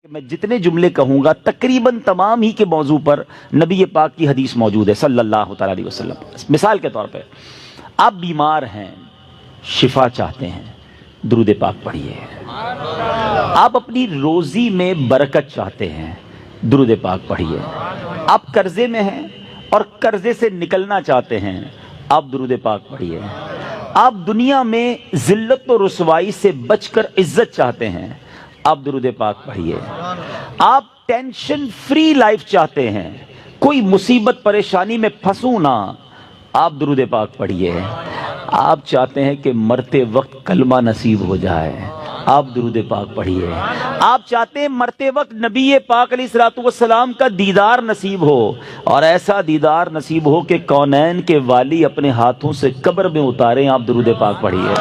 میں جتنے جملے کہوں گا تقریباً تمام ہی کے موضوع پر نبی پاک کی حدیث موجود ہے صلی اللہ تعالی علیہ وسلم۔ مثال کے طور پہ آپ بیمار ہیں، شفا چاہتے ہیں، درود پاک پڑھیے۔ آپ اپنی روزی میں برکت چاہتے ہیں، درود پاک پڑھیے۔ آپ قرضے میں ہیں اور قرضے سے نکلنا چاہتے ہیں، آپ درود پاک پڑھیے۔ آپ دنیا میں ذلت و رسوائی سے بچ کر عزت چاہتے ہیں، آپ درود پاک پڑھیے۔ آپ ٹینشن فری لائف چاہتے ہیں، کوئی مصیبت پریشانی میں پھنسوں نہ، آپ درود پاک پڑھیے۔ آپ چاہتے ہیں کہ مرتے وقت کلمہ نصیب ہو جائے، آپ درود پاک پڑھیے۔ آپ چاہتے ہیں مرتے وقت نبی پاک علیہ الصلوۃ والسلام کا دیدار نصیب ہو، اور ایسا دیدار نصیب ہو کہ کونین کے والی اپنے ہاتھوں سے قبر میں اتاریں، آپ درود پاک پڑھیے۔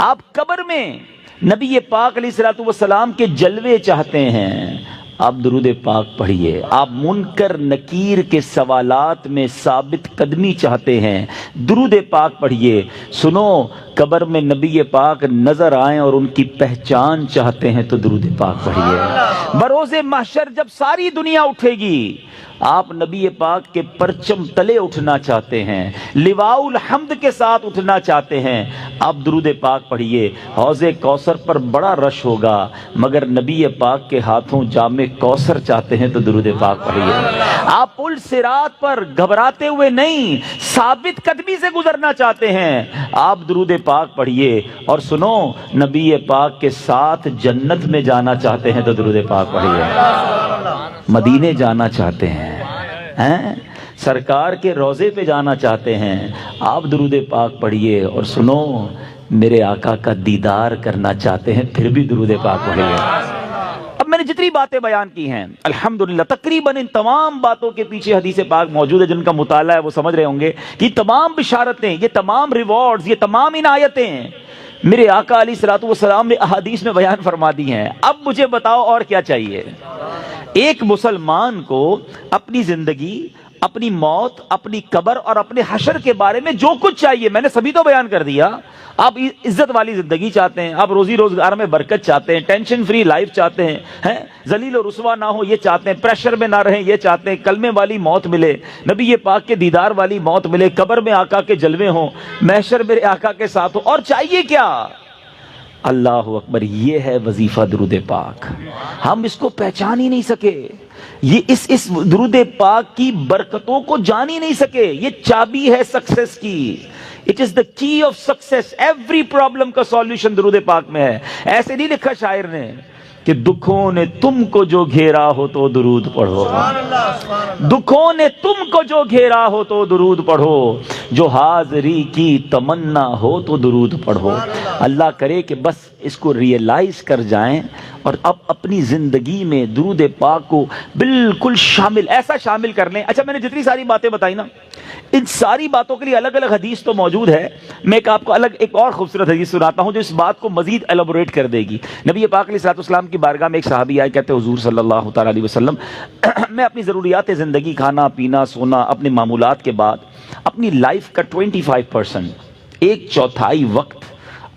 آپ قبر میں نبی پاک علیہ الصلوۃ والسلام کے جلوے چاہتے ہیں، آپ درود پاک پڑھیے۔ آپ منکر نکیر کے سوالات میں ثابت قدمی چاہتے ہیں، درود پاک پڑھیے۔ سنو، قبر میں نبی پاک نظر آئیں اور ان کی پہچان چاہتے ہیں تو درود پاک پڑھیے۔ بروز محشر جب ساری دنیا اٹھے گی، آپ نبی پاک کے پرچم تلے اٹھنا چاہتے ہیں، لواء الحمد کے ساتھ اٹھنا چاہتے ہیں، آپ درود پاک پڑھیے۔ حوض کوثر پر بڑا رش ہوگا، مگر نبی پاک کے ہاتھوں جام کوثر چاہتے ہیں تو درود پاک پڑھیے۔ آپ پل صراط پر گھبراتے ہوئے نہیں، ثابت قدمی سے گزرنا چاہتے ہیں، آپ درود پاک پڑھیے۔ اور سنو، نبی پاک کے ساتھ جنت میں جانا چاہتے ہیں تو درود پاک پڑھیے۔ مدینے جانا چاہتے ہیں، سرکار کے روضے پہ جانا چاہتے ہیں، آپ درود پاک پڑھیے۔ اور سنو، میرے آقا کا دیدار کرنا چاہتے ہیں، پھر بھی درود پاک پڑھیے۔ اب میں نے جتنی باتیں بیان کی ہیں الحمدللہ، تقریباً ان تمام باتوں کے پیچھے حدیث پاک موجود ہے، جن کا مطالعہ ہے وہ سمجھ رہے ہوں گے کہ یہ تمام بشارتیں، یہ تمام ریوارڈز، یہ تمام عنایتیں میرے آقا علیہ الصلوۃ والسلام نے احادیث میں بیان فرما دی ہیں۔ اب مجھے بتاؤ اور کیا چاہیے؟ ایک مسلمان کو اپنی زندگی، اپنی موت، اپنی قبر اور اپنے حشر کے بارے میں جو کچھ چاہیے میں نے سبھی تو بیان کر دیا۔ آپ عزت والی زندگی چاہتے ہیں، آپ روزی روزگار میں برکت چاہتے ہیں، ٹینشن فری لائف چاہتے ہیں، ذلیل و رسوا نہ ہو یہ چاہتے ہیں، پریشر میں نہ رہیں یہ چاہتے ہیں، کلمے والی موت ملے، نبی پاک کے دیدار والی موت ملے، قبر میں آقا کے جلوے ہوں، محشر میرے آقا کے ساتھ ہو، اور چاہیے کیا؟ اللہ اکبر، یہ ہے وظیفہ درود پاک۔ ہم اس کو پہچان ہی نہیں سکے، یہ اس درود پاک کی برکتوں کو جان ہی نہیں سکے۔ یہ چابی ہے سکسیس کی، اٹ از دا کی آف سکسیس۔ ایوری پرابلم کا سولوشن درود پاک میں ہے۔ ایسے نہیں لکھا شاعر نے کہ دکھوں نے تم کو جو گھیرا ہو تو درود پڑھو، دکھوں نے تم کو جو گھیرا ہو تو درود پڑھو، جو حاضری کی تمنا ہو تو درود پڑھو۔ اللہ کرے کہ بس اس کو ریئلائز کر جائیں اور اب اپنی زندگی میں درود پاک کو بالکل شامل، ایسا شامل کر لیں۔ اچھا، میں نے جتنی ساری باتیں بتائی نا، ان ساری باتوں کے لیے الگ الگ حدیث تو موجود ہے۔ میں آپ کو ایک اور خوبصورت حدیث سناتا ہوں جو اس بات کو مزید ایلابوریٹ کر دے گی۔ نبی پاک علیہ الصلوۃ والسلام کی بارگاہ میں ایک صحابی آئے، کہتے حضور صلی اللہ تعالی علیہ وسلم، میں اپنی ضروریات زندگی، کھانا پینا سونا، اپنے معمولات کے بعد اپنی لائف کا 25%، ایک چوتھائی وقت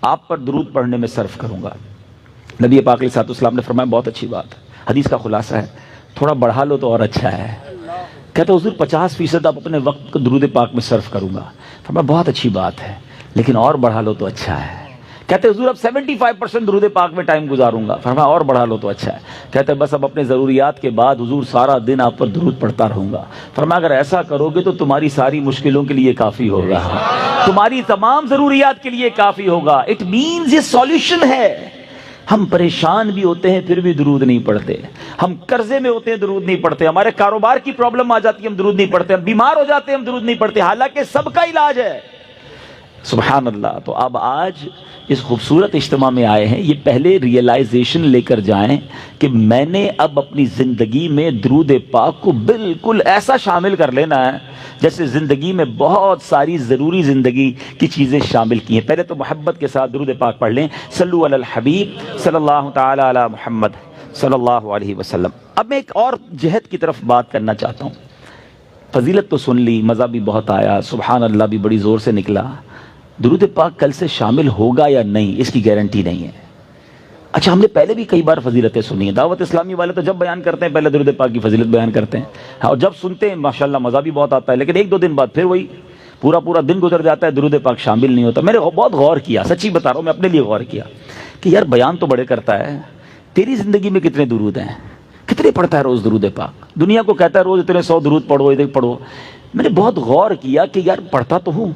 آپ پر درود پڑھنے میں صرف کروں گا۔ نبی پاک علیہ الصلوۃ والسلام نے فرمایا بہت اچھی بات ہے، حدیث کا خلاصہ ہے، تھوڑا بڑھا لو تو اور اچھا ہے۔ کہتے حضور 50% آپ اپنے وقت کو درود پاک میں صرف کروں گا۔ فرمایا بہت اچھی بات ہے، لیکن اور بڑھا لو تو اچھا ہے۔ کہتے حضور اب 75% درود پاک میں ٹائم گزاروں گا۔ فرمایا اور بڑھا لو تو اچھا ہے۔ کہتے بس اب اپنے ضروریات کے بعد حضور سارا دن آپ پر درود پڑھتا رہوں گا۔ فرمایا اگر ایسا کرو گے تو تمہاری ساری مشکلوں کے لیے کافی ہوگا، تمہاری تمام ضروریات کے لیے کافی ہوگا۔ اٹ مینز یہ سولوشن ہے۔ ہم پریشان بھی ہوتے ہیں پھر بھی درود نہیں پڑھتے، ہم قرضے میں ہوتے ہیں درود نہیں پڑھتے، ہمارے کاروبار کی پرابلم آ جاتی ہے ہم درود نہیں پڑھتے، ہم بیمار ہو جاتے ہیں ہم درود نہیں پڑھتے، حالانکہ سب کا علاج ہے۔ سبحان اللہ۔ تو اب آج اس خوبصورت اجتماع میں آئے ہیں، یہ پہلے ریئلائزیشن لے کر جائیں کہ میں نے اب اپنی زندگی میں درود پاک کو بالکل ایسا شامل کر لینا ہے جیسے زندگی میں بہت ساری ضروری زندگی کی چیزیں شامل کی ہیں۔ پہلے تو محبت کے ساتھ درود پاک پڑھ لیں، صلو علی الحبیب صلی اللہ تعالی علی محمد صلی اللہ علیہ وسلم۔ اب میں ایک اور جہت کی طرف بات کرنا چاہتا ہوں۔ فضیلت تو سن لی، مزہ بھی بہت آیا، سبحان اللہ بھی بڑی زور سے نکلا، درود پاک کل سے شامل ہوگا یا نہیں اس کی گارنٹی نہیں ہے۔ اچھا ہم نے پہلے بھی کئی بار فضیلتیں سنی ہیں، دعوت اسلامی والے تو جب بیان کرتے ہیں پہلے درود پاک کی فضیلت بیان کرتے ہیں، اور جب سنتے ہیں ماشاءاللہ مزہ بھی بہت آتا ہے، لیکن ایک دو دن بعد پھر وہی پورا دن گزر جاتا ہے، درود پاک شامل نہیں ہوتا۔ میں نے بہت غور کیا، سچی بتا رہا ہوں، میں اپنے لیے غور کیا کہ یار بیان تو بڑے کرتا ہے، تیری زندگی میں کتنے درود ہیں، کتنے پڑھتا ہے روز درود پاک؟ دنیا کو کہتا ہے روز اتنے 100 درود پڑھو، اتنے پڑھو۔ میں نے بہت غور کیا کہ یار پڑھتا تو ہوں،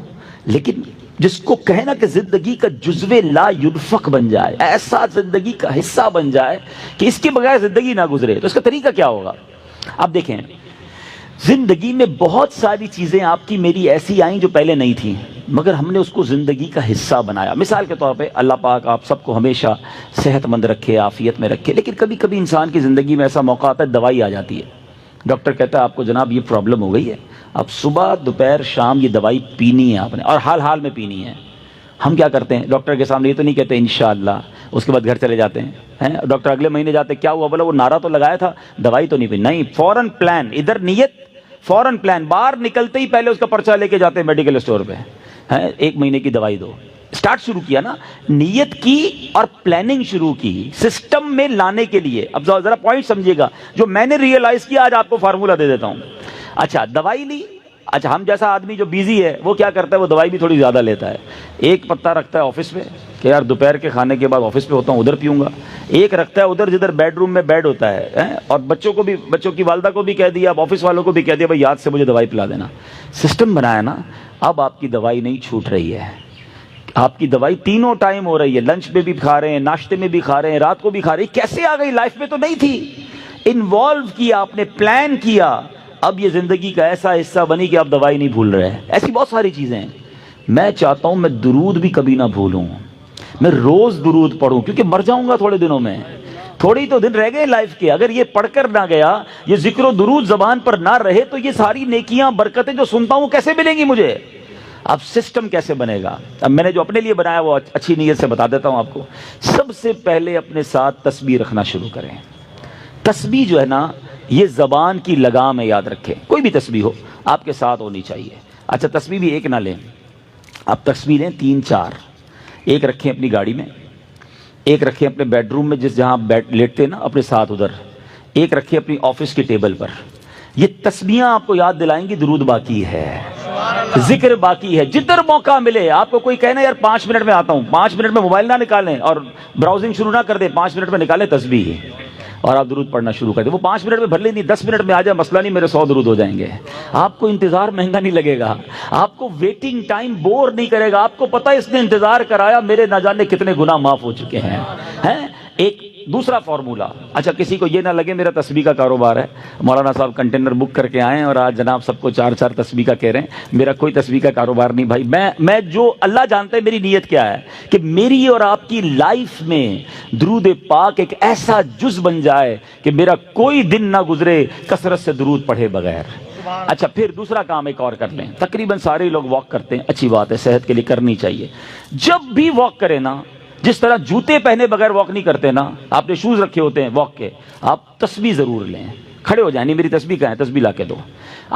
لیکن جس کو کہنا کہ زندگی کا جزو لا ينفق بن جائے، ایسا زندگی کا حصہ بن جائے کہ اس کے بغیر زندگی نہ گزرے، تو اس کا طریقہ کیا ہوگا؟ اب دیکھیں، زندگی میں بہت ساری چیزیں آپ کی میری ایسی آئیں جو پہلے نہیں تھیں، مگر ہم نے اس کو زندگی کا حصہ بنایا۔ مثال کے طور پہ اللہ پاک آپ سب کو ہمیشہ صحت مند رکھے، عافیت میں رکھے، لیکن کبھی کبھی انسان کی زندگی میں ایسا موقع آتا ہے دوائی آ جاتی ہے، ڈاکٹر کہتا ہے آپ کو جناب یہ پرابلم ہو گئی ہے، اب صبح دوپہر شام یہ دوائی پینی ہے آپ نے، اور حال حال میں پینی ہے۔ ہم کیا کرتے ہیں ڈاکٹر کے سامنے یہ تو نہیں کہتے انشاءاللہ، اس کے بعد گھر چلے جاتے ہیں، ڈاکٹر اگلے مہینے جاتے کیا ہوا، بولا وہ نعرہ تو لگایا تھا، دوائی تو نہیں پینی، نہیں، فوراً پلان، ادھر نیت فوراً پلان، باہر نکلتے ہی پہلے اس کا پرچہ لے کے جاتے ہیں میڈیکل اسٹور پہ، 1 مہینے کی دوائی دو۔ سٹارٹ شروع کیا نا، نیت کی اور پلاننگ شروع کی سسٹم میں لانے کے لیے۔ اب ذرا پوائنٹ سمجھیے گا، جو میں نے ریئلائز کیا آج آپ کو فارمولہ دے دیتا ہوں۔ اچھا دوائی لی، اچھا ہم جیسا آدمی جو بیزی ہے وہ کیا کرتا ہے، وہ دوائی بھی تھوڑی زیادہ لیتا ہے، ایک پتا رکھتا ہے آفس میں کہ یار دوپہر کے کھانے کے بعد آفس پہ ہوتا ہوں ادھر پیوں گا، ایک رکھتا ہے ادھر جدھر بیڈ روم میں بیڈ ہوتا ہے، اور بچوں کو بھی، بچوں کی والدہ کو بھی کہہ دیا، اب آفس والوں کو بھی کہہ دیا بھائی یاد سے مجھے دوائی پلا دینا۔ سسٹم بنایا نا، اب آپ کی دوائی نہیں چھوٹ رہی ہے، آپ کی دوائی تینوں ٹائم ہو رہی ہے، لنچ میں بھی کھا رہے ہیں، ناشتے میں بھی کھا رہے ہیں، رات کو بھی کھا رہے ہیں۔ کیسے آ گئی؟ لائف میں تو نہیں تھی، انوالو کیا آپ نے، پلان کیا، اب یہ زندگی کا ایسا حصہ بنی کہ آپ دوائی نہیں بھول رہے ہیں۔ ایسی بہت ساری چیزیں ہیں۔ میں چاہتا ہوں میں درود بھی کبھی نہ بھولوں، میں روز درود پڑھوں، کیونکہ مر جاؤں گا تھوڑے دنوں میں، تھوڑی تو دن رہ گئے لائف کے، اگر یہ پڑھ کر نہ گیا، یہ ذکر و درود زبان پر نہ رہے، تو یہ ساری نیکیاں برکتیں جو سنتا ہوں کیسے ملیں گی مجھے؟ اب سسٹم کیسے بنے گا؟ اب میں نے جو اپنے لیے بنایا وہ اچھی نیت سے بتا دیتا ہوں آپ کو۔ سب سے پہلے اپنے ساتھ تسبیح رکھنا شروع کریں۔ تسبیح جو ہے نا، یہ زبان کی لگام ہے، یاد رکھیں، کوئی بھی تسبیح ہو آپ کے ساتھ ہونی چاہیے۔ اچھا تسبیح بھی ایک نہ لیں، آپ تسبیح لیں 3-4، ایک رکھیں اپنی گاڑی میں، ایک رکھیں اپنے بیڈ روم میں جس جہاں آپ لیٹتے ہیں نا اپنے ساتھ ادھر، ایک رکھیں اپنی آفس کی ٹیبل پر۔ یہ تسبیحاں آپ کو یاد دلائیں گی درود باقی ہے، ذکر باقی ہے۔ جدھر موقع ملے آپ کو کوئی کہنا یار 5 منٹ میں آتا ہوں، 5 منٹ میں موبائل نہ نکالیں اور براؤزنگ شروع نہ کر دیں، 5 منٹ میں نکالیں تسبیح اور آپ درود پڑھنا شروع کر دیں۔ وہ 5 منٹ میں بھر لیں، نہیں 10 منٹ میں آ جائے مسئلہ نہیں، میرے 100 درود ہو جائیں گے۔ آپ کو انتظار مہنگا نہیں لگے گا، آپ کو ویٹنگ ٹائم بور نہیں کرے گا، آپ کو پتہ ہے اس نے انتظار کرایا، میرے نہ جانے کتنے گناہ معاف ہو چکے ہیں۔ ایک دوسرا فارمولہ، اچھا کسی کو یہ نہ لگے میرا تسبیح کا کاروبار ہے، مولانا صاحب کنٹینر بک کر کے آئے اور آج جناب سب کو 4 تسبیح کا کہہ رہے ہیں، میرا کوئی تسبیح کا کاروبار نہیں بھائی۔ میں جو اللہ جانتا ہے میری نیت کیا ہے کہ میری اور آپ کی لائف میں درود پاک ایک ایسا جز بن جائے کہ میرا کوئی دن نہ گزرے کثرت سے درود پڑھے بغیر۔ اچھا پھر دوسرا کام ایک اور کر لیں، تقریباً سارے لوگ واک کرتے ہیں، اچھی بات ہے، صحت کے لیے کرنی چاہیے۔ جب بھی واک کریں نا، جس طرح جوتے پہنے بغیر واک نہیں کرتے نا، آپ نے شوز رکھے ہوتے ہیں واک کے، آپ تسبیح ضرور لیں، کھڑے ہو جائیں، نہیں میری تسبیح کہاں ہے، تسبیح لا کے دو۔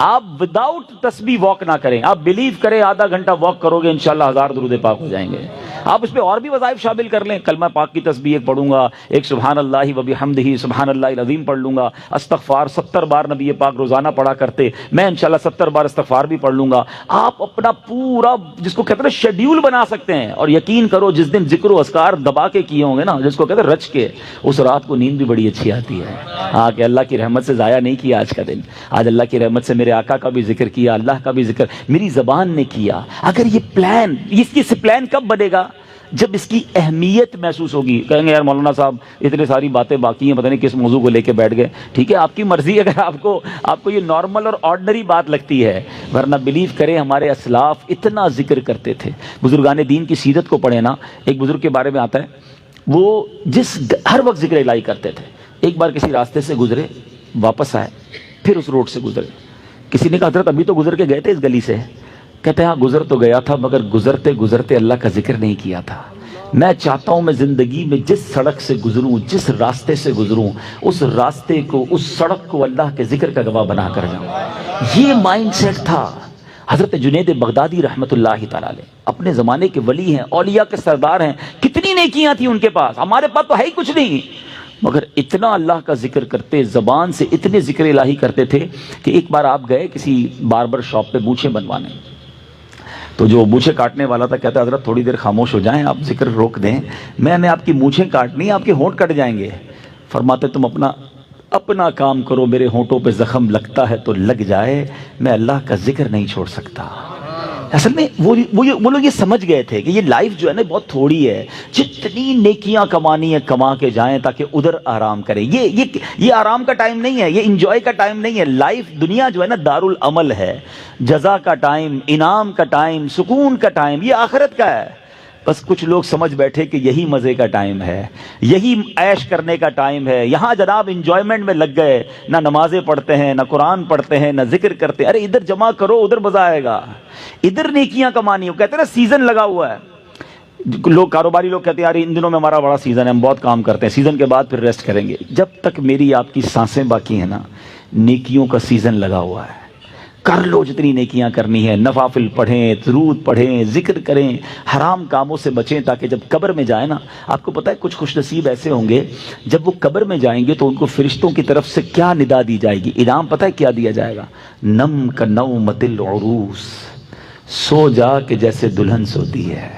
آپ وداؤٹ تسبیح واک نہ کریں، آپ بلیو کریں آدھا گھنٹہ واک کرو گے انشاءاللہ 1000 درود پاک ہو جائیں گے۔ آپ اس پہ اور بھی وظائف شامل کر لیں، کلمہ پاک کی تسبیح ایک پڑھوں گا، ایک سبحان اللہ و بحمدہ سبحان اللہ العظیم پڑھ لوں گا، استغفار 70 بار نبی پاک روزانہ پڑھا کرتے، میں انشاءاللہ 70 بار استغفار بھی پڑھ لوں گا۔ آپ اپنا پورا جس کو کہتے ہیں شیڈیول بنا سکتے ہیں، اور یقین کرو جس دن ذکر و اذکار دبا کے کیے ہوں گے نا، جس کو کہتے ہیں رچ کے، اس رات کو نیند بھی بڑی اچھی آتی ہے۔ ہاں کہ اللہ کی رحمت سے ضائع نہیں کیا آج کا دن، آج اللہ کی رحمت سے میرے آقا کا بھی ذکر کیا، اللہ کا بھی ذکر میری زبان نے کیا۔ اگر یہ پلان، اس کی پلان کب بنے گا؟ جب اس کی اہمیت محسوس ہوگی۔ کہیں گے یار مولانا صاحب اتنے ساری باتیں باقی ہیں، پتہ نہیں کس موضوع کو لے کے بیٹھ گئے، ٹھیک ہے آپ کی مرضی، اگر آپ کو یہ نارمل اور آرڈنری بات لگتی ہے، ورنہ بلیو کریں ہمارے اسلاف اتنا ذکر کرتے تھے۔ بزرگان دین کی سیرت کو پڑھیں نا، ایک بزرگ کے بارے میں آتا ہے، وہ ہر وقت ذکر الہی کرتے تھے۔ ایک بار کسی راستے سے گزرے، واپس آئے، پھر اس روڈ سے گزرے، کسی نے کہا حضرت ابھی تو گزر کے گئے تھے اس گلی سے، کہتے ہیں ہاں گزر تو گیا تھا مگر گزرتے گزرتے اللہ کا ذکر نہیں کیا تھا۔ میں چاہتا ہوں میں زندگی میں جس سڑک سے گزروں، جس راستے سے گزروں، اس راستے کو، اس سڑک کو اللہ کے ذکر کا گواہ بنا کر جاؤں۔ یہ مائنڈ سیٹ تھا حضرت جنید بغدادی رحمت اللہ تعالی علیہ، اپنے زمانے کے ولی ہیں، اولیاء کے سردار ہیں، کتنی نیکیاں تھیں ان کے پاس، ہمارے پاس تو ہے ہی کچھ نہیں، مگر اتنا اللہ کا ذکر کرتے، زبان سے اتنے ذکر الہی کرتے تھے کہ ایک بار آپ گئے کسی باربر شاپ پہ مونچھیں بنوانے، تو جو مونچھیں کاٹنے والا تھا کہتا حضرت تھوڑی دیر خاموش ہو جائیں، آپ ذکر روک دیں، میں نے آپ کی مونچھیں کاٹنی، آپ کے ہونٹ کٹ جائیں گے۔ فرماتے تم اپنا کام کرو، میرے ہونٹوں پہ زخم لگتا ہے تو لگ جائے، میں اللہ کا ذکر نہیں چھوڑ سکتا۔ اصل میں وہ لوگ یہ سمجھ گئے تھے کہ یہ لائف جو ہے نا بہت تھوڑی ہے، جتنی نیکیاں کمانی ہے کما کے جائیں تاکہ ادھر آرام کریں۔ یہ آرام کا ٹائم نہیں ہے، یہ انجوائے کا ٹائم نہیں ہے۔ لائف دنیا جو ہے نا دارالعمل ہے، جزا کا ٹائم، انعام کا ٹائم، سکون کا ٹائم، یہ آخرت کا ہے۔ بس کچھ لوگ سمجھ بیٹھے کہ یہی مزے کا ٹائم ہے، یہی عیش کرنے کا ٹائم ہے، یہاں جناب انجوائمنٹ میں لگ گئے، نہ نمازیں پڑھتے ہیں، نہ قرآن پڑھتے ہیں، نہ ذکر کرتے ہیں۔ ارے ادھر جمع کرو، ادھر مزہ آئے گا، ادھر نیکیاں کمانی ہو۔ کہتے ہیں نا سیزن لگا ہوا ہے، لوگ کاروباری لوگ کہتے ہیں یار ان دنوں میں ہمارا بڑا سیزن ہے، ہم بہت کام کرتے ہیں، سیزن کے بعد پھر ریسٹ کریں گے۔ جب تک میری آپ کی سانسیں باقی ہیں نا، نیکیوں کا سیزن لگا ہوا ہے، کر لو جتنی نیکیاں کرنی ہے، نوافل پڑھیں، درود پڑھیں، ذکر کریں، حرام کاموں سے بچیں، تاکہ جب قبر میں جائیں نا، آپ کو پتہ ہے کچھ خوش نصیب ایسے ہوں گے جب وہ قبر میں جائیں گے تو ان کو فرشتوں کی طرف سے کیا ندا دی جائے گی، انعام پتہ ہے کیا دیا جائے گا؟ نم کا نومت العروس، سو جا کہ جیسے دلہن سوتی ہے،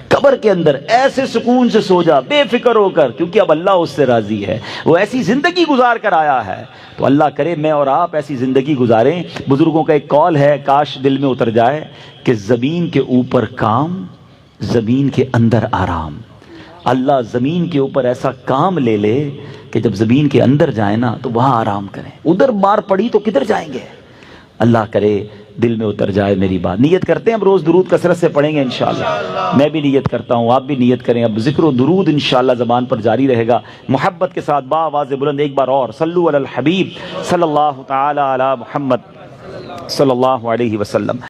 قبر کے اندر ایسے سکون سے سو جا بے فکر ہو کر، کیونکہ اب اللہ اس سے راضی ہے، وہ ایسی زندگی گزار کر آیا ہے۔ تو اللہ کرے میں اور آپ ایسی زندگی گزاریں۔ بزرگوں کا ایک قول ہے، کاش دل میں اتر جائے، کہ زمین کے اوپر کام، زمین کے اندر آرام۔ اللہ زمین کے اوپر ایسا کام لے لے کہ جب زمین کے اندر جائیں نا تو وہاں آرام کریں، ادھر مار پڑی تو کدھر جائیں گے؟ اللہ کرے دل میں اتر جائے میری بات۔ نیت کرتے ہیں اب روز درود کثرت سے پڑھیں گے انشاءاللہ، میں بھی نیت کرتا ہوں، آپ بھی نیت کریں، اب ذکر و درود انشاءاللہ زبان پر جاری رہے گا، محبت کے ساتھ با آواز بلند ایک بار اور صلو علی الحبیب صلی اللہ تعالی علی محمد صلی اللہ علیہ وسلم۔